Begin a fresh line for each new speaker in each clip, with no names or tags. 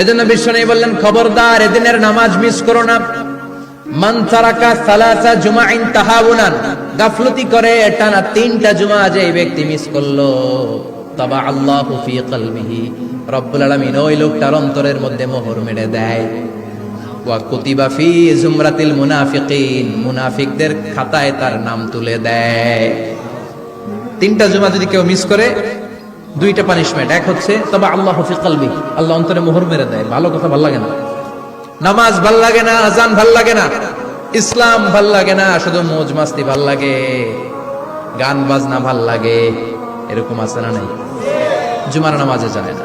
এজন্য বিশ্বনবী বললেন, খবরদার এদিনের নামাজ মিস করো না। মান তারাকা সালাসা জুমাইন তাহাউনান, গাফলতি করে টানা 3টা জুমা যে ব্যক্তি মিস করলো, তাবা আল্লাহু ফি কলবিহি, রব্বুল আলামিন ওই লোকটার অন্তরের মধ্যে মোহর মেরে দেয়। ওয়া কুতিবা ফি জুমরাতিল মুনাফিকিন, মুনাফিকদের খাতায় তার নাম তুলে দেয়। 3টা জুমা যদি কেউ মিস করে, 2টা পানিশমেন্ট। এক হচ্ছে তাবা আল্লাহু ফি কলবি, আল্লাহ অন্তরে মোহর মেরে দেয়। ভালো কথা ভাল লাগে না, নামাজ ভাল লাগে না, আজান ভাল লাগে না, ইসলাম ভাল লাগে না, শুধু মৌজ মাস্তি ভাল লাগে, গান বাজনা ভাল লাগে, এরকম আছে না নাই? জুমার নামাজে জানে না।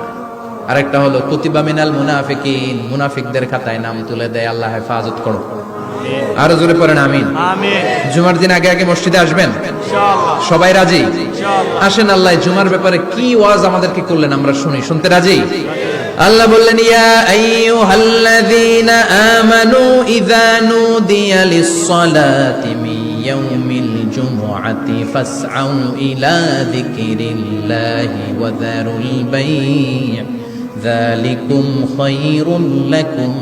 আরেকটা হলো কুতিবা মিনাল মুনাফিকিন, মুনাফিকদের খাতায় নাম তুলে দেয়। আল্লাহ হেফাজত করো। আরো জোরে পড়েন আমিন। জুমার দিন আগে আগে মসজিদে আসবেন ইনশাআল্লাহ। সবাই রাজি? ইনশাআল্লাহ। আসেন, আল্লাহ জুমার ব্যাপারে কি ওয়াজ আমাদেরকে করলেন আমরা শুনি। শুনতে রাজি? আল্লাহ বললেন, ইয়া আইয়ুহাল্লাযীনা আমানু ইযা নুদিয়া লিস-সালাতি মিন ইয়াউমিল জুমআতি ফাসআউ ইলা যিকরিল্লাহি ওয়া যারুল বাই', যালিকুম খায়রুল লাকুম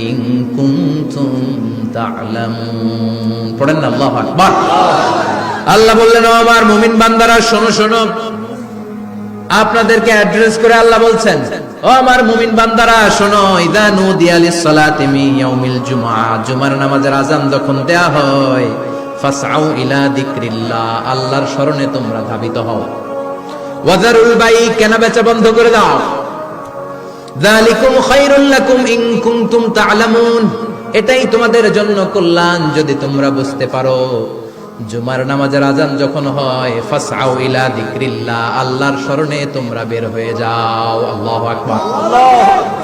ইন কুনতুম তা'লামুন। পড়েন না আল্লাহু আকবার। আল্লাহ বললেন, ও আমার মুমিন বান্দারা শোনো শোনো। আপনাদেরকে অ্যাড্রেস করে আল্লাহ বলছেন, ও আমার মুমিন বান্দারা শোনো, ইযা নুদিয়া লিস-সালাতি মিন ইয়াউমিল জুমআ, জুমার নামাজের আযান যখন দেয়া হয়, ফাসআউ ইলা যিকরিল্লাহ, আল্লাহর স্মরণে তোমরা ধাবিত হও। ওয়া যারুল বাই', কেনা বেচা বন্ধ করে দাও। যালিকুম খায়রুল লাকুম ইন কুনতুম তা'লামুন, এটাই তোমাদের জন্য কল্যাণ যদি তোমরা বুঝতে পারো। জুমার নামাজের আযান যখন হয়, ফাসআউ ইলা যিকরিল্লাহ, আল্লাহর স্মরণে তোমরা বের হয়ে যাও। আল্লাহু আকবার।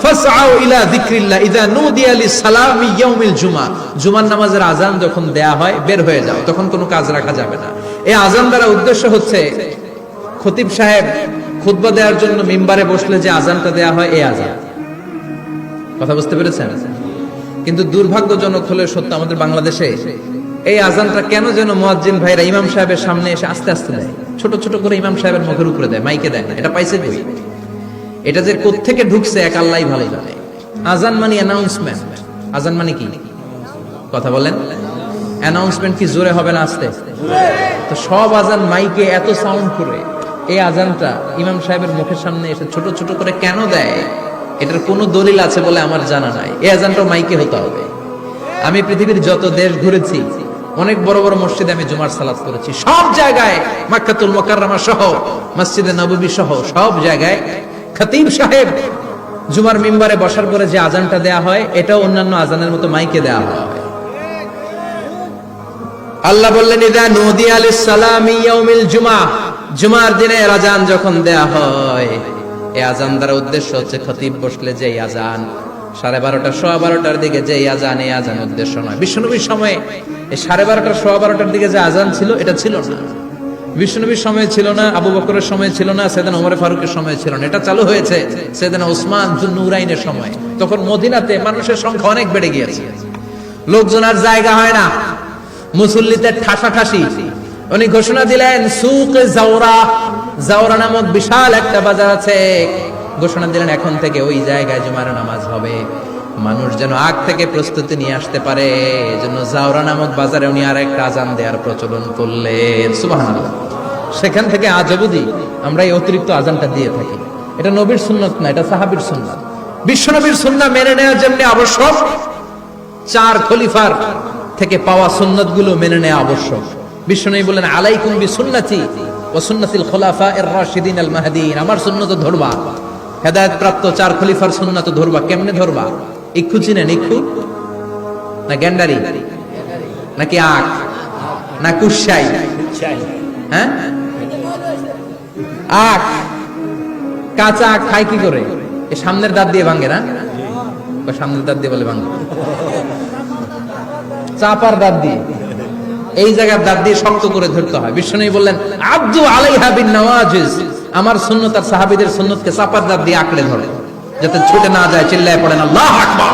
ফাসআউ ইলা যিকরিল্লাহ ইযা নুদিয়া লিস-সালামি ইয়াউমিল জুমআ, জুমার নামাজের আযান যখন দেয়া হয় বের হয়ে যাও, তখন কোনো কাজ রাখা যাবে না। এই আযান দ্বারা উদ্দেশ্য হচ্ছে খতিব সাহেব খুতবা দেওয়ার জন্য মিম্বারে বসলে যে আযানটা দেয়া হয়, এই আযান। কথা বুঝতে পেরেছেন? কিন্তু দুর্ভাগ্যজনক হলে সত্য, আমাদের বাংলাদেশে এই আযানটা কেন যেন মুয়াজ্জিন ভাইরা ইমাম সাহেবের সামনে এসে আস্তে আস্তে দেয়, ছোট ছোট করে ইমাম সাহেবের মুখের উপরে দেয়, মাইকে দেয় না। এটা পাইছে কই? এটা যে কোত্থেকে ঢুকছে এক আল্লাহই ভালো জানে। আযান মানে অ্যানাউন্সমেন্ট। আযান মানে কি? কথা বলেন। অ্যানাউন্সমেন্ট কি জোরে হবে না আস্তে? তো সব আযান মাইকে এত সাউন্ড করে, এই আযানটা ইমাম সাহেবের মুখের সামনে এসে ছোট ছোট করে কেন দেয়? এটার কোনো দলিল আছে বলে আমার জানা নাই। এই আযানটাও মাইকে হতে হবে। আমি পৃথিবীর যত দেশ ঘুরেছি, অনেক বড় বড় মসজিদে আমি জুমার সালাত করেছি, সব জায়গায় মক্কাতুল মুকাররমা সহ মসজিদে নববী সহ সব জায়গায় খতিব সাহেব জুমার মিম্বারে বসার পরে যে আযানটা দেয়া হয়, এটাও অন্যান্য আযানের মতো মাইকে দেয়া হয়। আল্লাহ বললেন, ইযা নুদিয়া লিস-সালামি ইয়াউমিল জুমআ, জুমার দিনের আযান যখন দেয়া হয়, এই আযান দ্বারা উদ্দেশ্য হচ্ছে খতিব বসলে যে আযান 12:30 12:15 দিকে যে আযান, এই আযান উদ্দেশ্য নয়। বিশ্বনবীর সময়ে এই 12:30 12:15 দিকে যে আযান ছিল, এটা ছিল না। বিশ্বনবীর সময় ছিল না, আবু বকরের সময় ছিল না, সাইয়েদনা ওমর ফারুকের সময় ছিল না। এটা চালু হয়েছে সাইয়েদনা উসমান যুন্নুরাইনের সময়। তখন মদিনাতে মানুষের সংখ্যা অনেক বেড়ে গিয়েছে, লোকজন আর জায়গা হয় না, মুসল্লিতে ঠাসাঠাসি। উনি ঘোষণা দিলেন, সুকে জাওরা, জাওরা নামক বিশাল একটা বাজার আছে, ঘোষণা দিলেন এখন থেকে ওই জায়গায় জুমার নামাজ হবে। মানুষ যেন আগ থেকে প্রস্তুতি নিয়ে আসতে পারে, এজন্য জাওরা নামক বাজারে উনি আর একটা আযান দেওয়ার প্রচলন করলেন। সুবহানাল্লাহ। সেখান থেকে আজ অবধি আমরা এই অতিরিক্ত আযানটা দিয়ে থাকি। এটা নবীর সুন্নাত না, এটা সাহাবীর সুন্নাত। বিশ্বনবীর সুন্নাহ মেনে নেওয়া যেমনি আবশ্যক, 4 খলিফার থেকে পাওয়া সুন্নাতগুলো মেনে নেওয়া আবশ্যক। বিশ্বনবী বলেন, আলাইকুম বিসুন্নতি ওয়া সুন্নাতিল খুলাফায়ে রাশিদিন আল মাহদিয়িন, আমার সুন্নাত ধরবা। হেদায়েত প্রাপ্ত 4 খলিফার সুন্নাত ধরবা। কেমনে ধরবা? ইক্ষু চিনেন? ইক্ষু না গ্যান্ডারি নাকি আখ না কুশাই? হ্যাঁ, আখ। কাঁচা আখ খায় কি করে? এই সামনের দাঁত দিয়ে ভাঙে না? সামনের দাঁত দিয়ে বলে ভাঙে, চাপার দাঁত দিয়ে, এই জায়গার দাঁত দিয়ে শক্ত করে ধরতে হয়। বিশ্বনবী বললেন, আব্দু আলাইহা বিন নওয়াজিজ, আমার সুন্নাত আর সাহাবীদের সুন্নাতকে চাপার দাঁত দিয়ে আঁকড়ে ধরে, যাতে ছুটে না যায়। চিল্লায় পড়েন আল্লাহু আকবার।